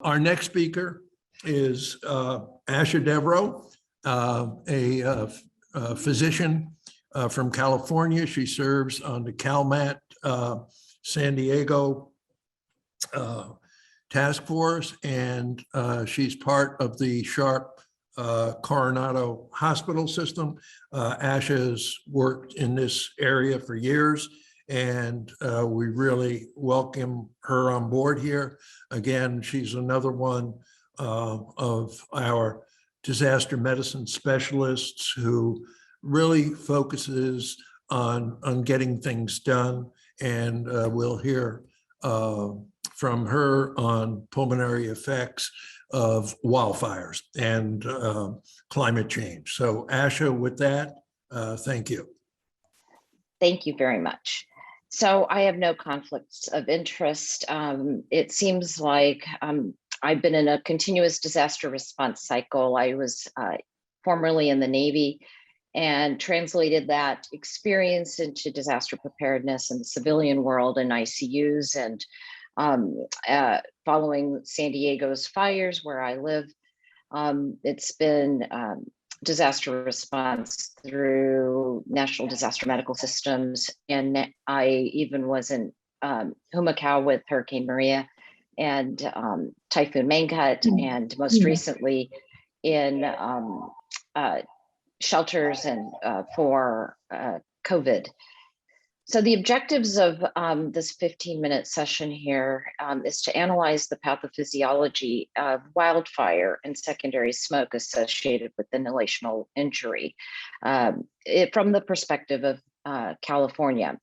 Our next speaker is Asha Devereaux, a physician from California. She serves on the CalMat San Diego task force, and she's part of the Sharp Coronado Hospital System. Asha has worked in this area for years, and we really welcome her on board here. Again, she's another one of our disaster medicine specialists who really focuses on getting things done, and we'll hear from her on pulmonary effects of wildfires and climate change. So Asha, with that, thank you. Thank you very much. So I have no conflicts of interest. It seems like I've been in a continuous disaster response cycle. I was formerly in the Navy and translated that experience into disaster preparedness in the civilian world and ICUs, and following San Diego's fires where I live. It's been disaster response through National Disaster Medical Systems. And I even was in Humacao with Hurricane Maria and Typhoon Mangkhut, and most recently in shelters and for COVID. So the objectives of this 15-minute session here is to analyze the pathophysiology of wildfire and secondary smoke associated with inhalational injury from the perspective of California,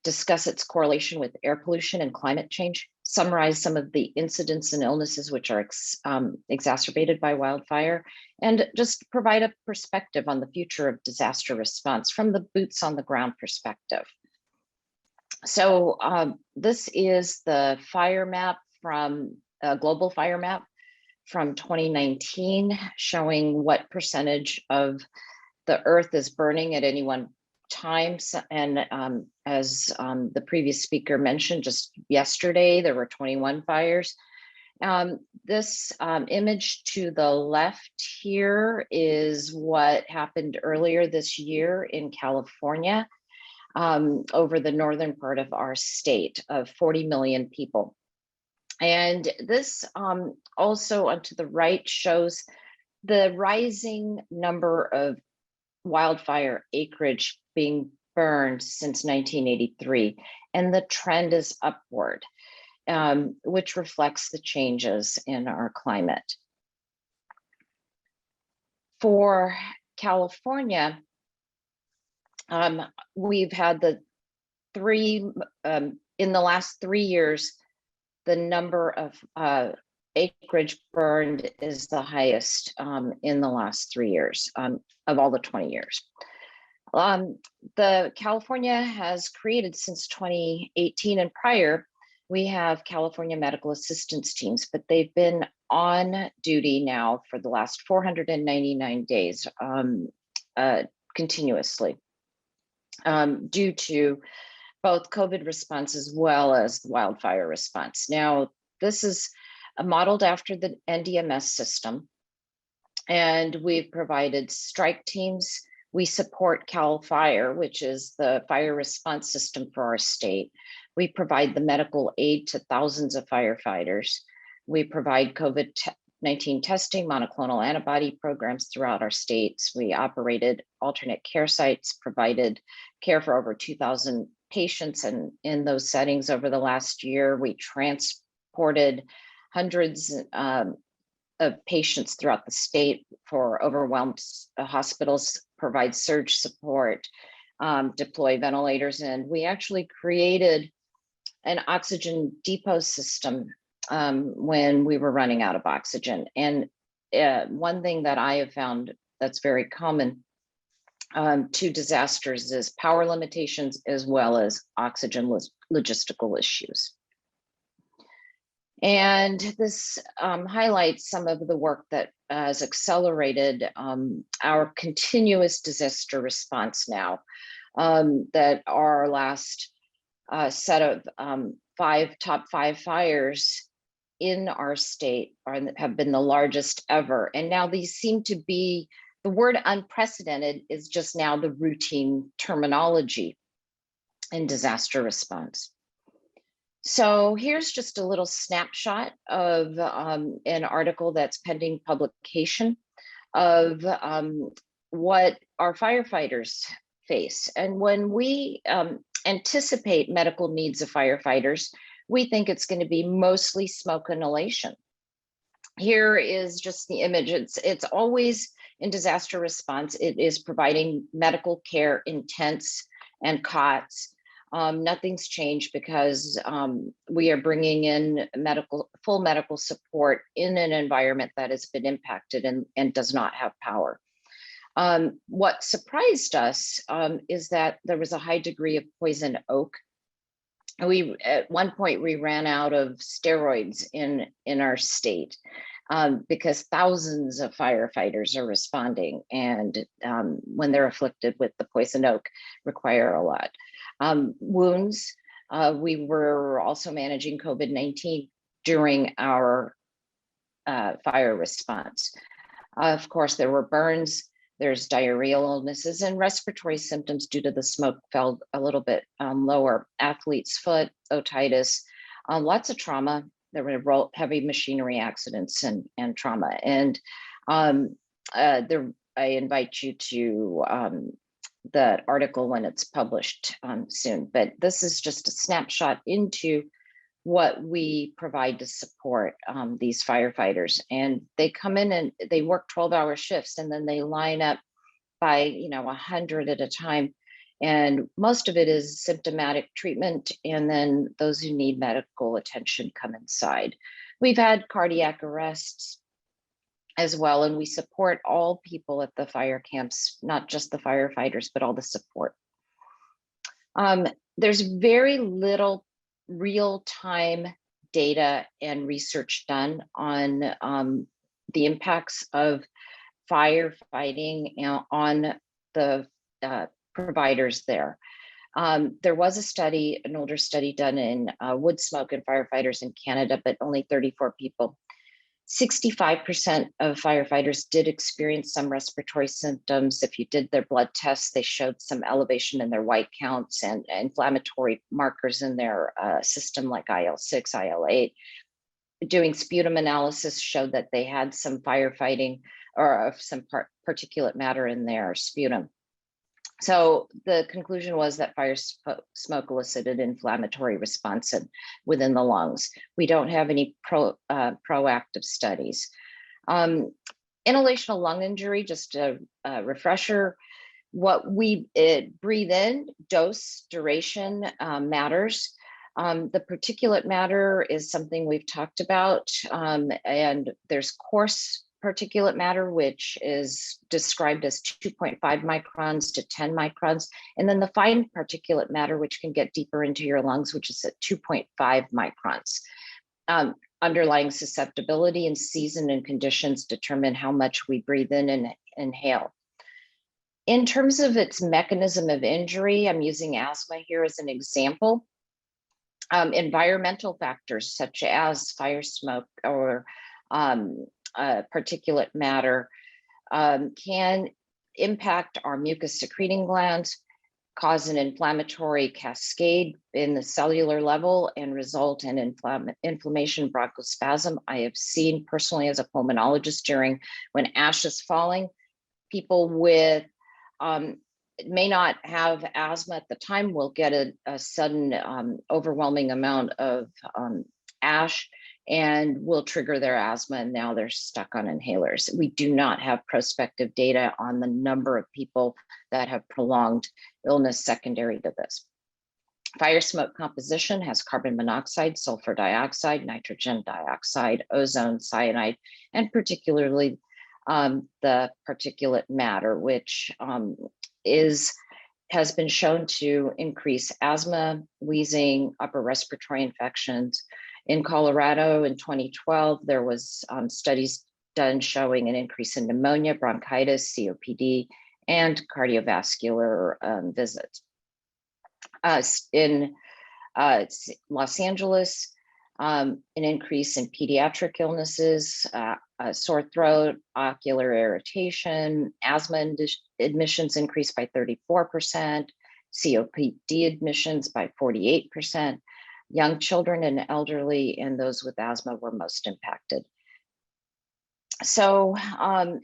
discuss its correlation with air pollution and climate change, summarize some of the incidents and illnesses which are exacerbated by wildfire, and just provide a perspective on the future of disaster response from the boots on the ground perspective. So this is the fire map from global fire map from 2019, showing what percentage of the earth is burning at any one time. And as the previous speaker mentioned, just yesterday, there were 21 fires. This image to the left here is what happened earlier this year in California. Over the northern part of our state of 40 million people. And this also to the right shows the rising number of wildfire acreage being burned since 1983. And the trend is upward, which reflects the changes in our climate. For California, we've had in the last 3 years, the number of acreage burned is the highest in the last 3 years of all the 20 years. The California has created since 2018 and prior, we have California medical assistance teams, but they've been on duty now for the last 499 days continuously. Due to both COVID response as well as the wildfire response. Now, this is modeled after the NDMS system, and we've provided strike teams. We support CAL FIRE, which is the fire response system for our state. We provide the medical aid to thousands of firefighters. We provide COVID-19 testing, monoclonal antibody programs throughout our states. We operated alternate care sites, provided care for over 2,000 patients, and in those settings over the last year, we transported hundreds of patients throughout the state for overwhelmed hospitals, provide surge support, deploy ventilators, and we actually created an oxygen depot system when we were running out of oxygen. And one thing that I have found that's very common to disasters is power limitations as well as oxygen logistical issues. And this highlights some of the work that has accelerated our continuous disaster response now, that our last set of top five fires in our state have been the largest ever. And now these seem to be, the word unprecedented is just now the routine terminology in disaster response. So here's just a little snapshot of an article that's pending publication of what our firefighters face. And when we anticipate medical needs of firefighters, we think it's going to be mostly smoke inhalation. Here is just the image. It's always in disaster response. It is providing medical care in tents and cots. Nothing's changed because we are bringing in full medical support in an environment that has been impacted and does not have power. What surprised us is that there was a high degree of poison oak. At one point we ran out of steroids in our state because thousands of firefighters are responding, and when they're afflicted with the poison oak, require a lot. Wounds, we were also managing COVID-19 during our fire response. Of course, there were burns, there's diarrheal illnesses, and respiratory symptoms due to the smoke fell a little bit lower. Athlete's foot, otitis, lots of trauma. There were heavy machinery accidents and trauma. And I invite you to the article when it's published soon. But this is just a snapshot into what we provide to support these firefighters. And they come in and they work 12-hour shifts, and then they line up by 100 at a time. And most of it is symptomatic treatment. And then those who need medical attention come inside. We've had cardiac arrests as well. And we support all people at the fire camps, not just the firefighters, but all the support. There's very little real-time data and research done on the impacts of firefighting on the providers there. There was a study, an older study done in wood smoke and firefighters in Canada, but only 34 people. 65% of firefighters did experience some respiratory symptoms. If you did their blood tests, they showed some elevation in their white counts and inflammatory markers in their system like IL-6, IL-8. Doing sputum analysis showed that they had some firefighting or some particulate matter in their sputum. So the conclusion was that fire smoke elicited inflammatory response within the lungs. We don't have any proactive studies. Inhalational lung injury, just a refresher, what we breathe in, dose, duration matters. The particulate matter is something we've talked about, and there's coarse particulate matter, which is described as 2.5 microns to 10 microns. And then the fine particulate matter, which can get deeper into your lungs, which is at 2.5 microns. Underlying susceptibility and season and conditions determine how much we breathe in and inhale. In terms of its mechanism of injury, I'm using asthma here as an example. Environmental factors such as fire smoke or particulate matter can impact our mucus secreting glands, cause an inflammatory cascade in the cellular level, and result in inflammation, bronchospasm. I have seen personally as a pulmonologist when ash is falling, people with may not have asthma at the time will get a sudden overwhelming amount of ash and will trigger their asthma, and now they're stuck on inhalers. We do not have prospective data on the number of people that have prolonged illness secondary to this. Fire smoke composition has carbon monoxide, sulfur dioxide, nitrogen dioxide, ozone, cyanide, and particularly the particulate matter, which has been shown to increase asthma, wheezing, upper respiratory infections. In Colorado in 2012, there was studies done showing an increase in pneumonia, bronchitis, COPD, and cardiovascular visits. In Los Angeles, an increase in pediatric illnesses, sore throat, ocular irritation, asthma admissions increased by 34%, COPD admissions by 48%. Young children and elderly and those with asthma were most impacted. So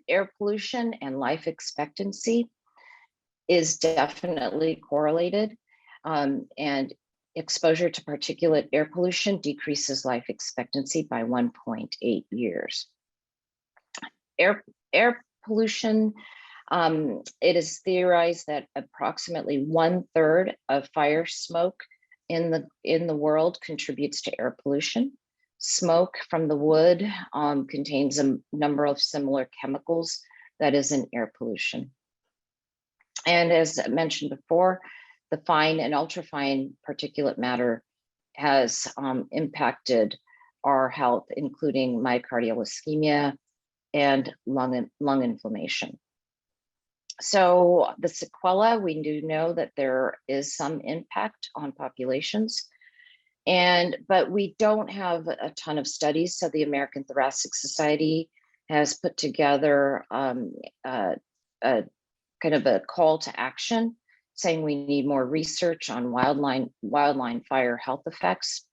air pollution and life expectancy is definitely correlated, and exposure to particulate air pollution decreases life expectancy by 1.8 years. Air pollution, it is theorized that approximately 1/3 of fire smoke in the world contributes to air pollution. Smoke from the wood contains a number of similar chemicals that is in air pollution. And as I mentioned before, the fine and ultrafine particulate matter has impacted our health, including myocardial ischemia and lung inflammation. So the sequela, we do know that there is some impact on populations, but we don't have a ton of studies. So the American Thoracic Society has put together a kind of a call to action saying we need more research on wildland fire health effects,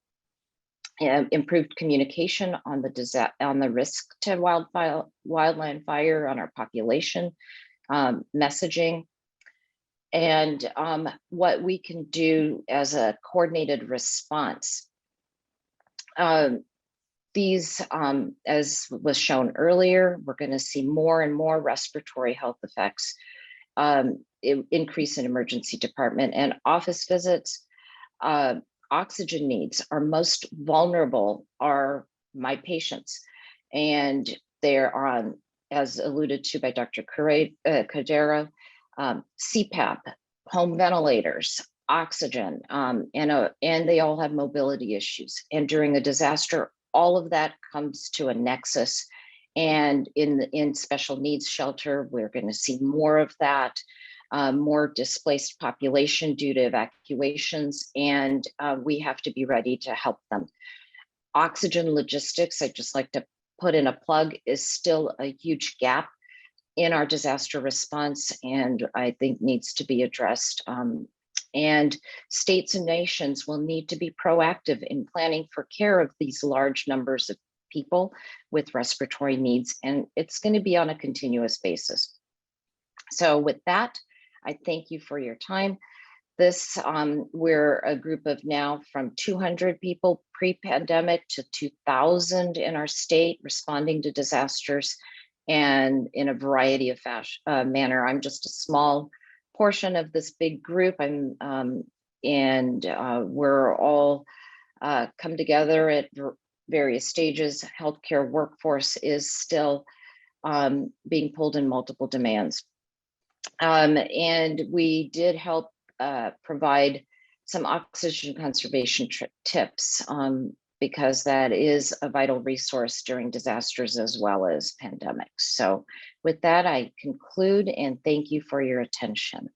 and improved communication on the risk to wildland fire on our population, messaging, and what we can do as a coordinated response. These, as was shown earlier, we're going to see more and more respiratory health effects, increase in emergency department and office visits. Oxygen needs are most vulnerable are my patients, and they're on, as alluded to by Dr. Cordero, CPAP, home ventilators, oxygen, and they all have mobility issues. And during a disaster, all of that comes to a nexus. And in special needs shelter, we're going to see more of that, more displaced population due to evacuations, and we have to be ready to help them. Oxygen logistics, I'd just like to put in a plug, is still a huge gap in our disaster response, and I think needs to be addressed. And states and nations will need to be proactive in planning for care of these large numbers of people with respiratory needs, and it's going to be on a continuous basis. So with that, I thank you for your time. This, we're a group of now from 200 people pre-pandemic to 2,000 in our state responding to disasters, and in a variety of manner. I'm just a small portion of this big group, and we're all come together at various stages. Healthcare workforce is still being pulled in multiple demands. And we did help provide some oxygen conservation tips, because that is a vital resource during disasters as well as pandemics. So with that, I conclude and thank you for your attention.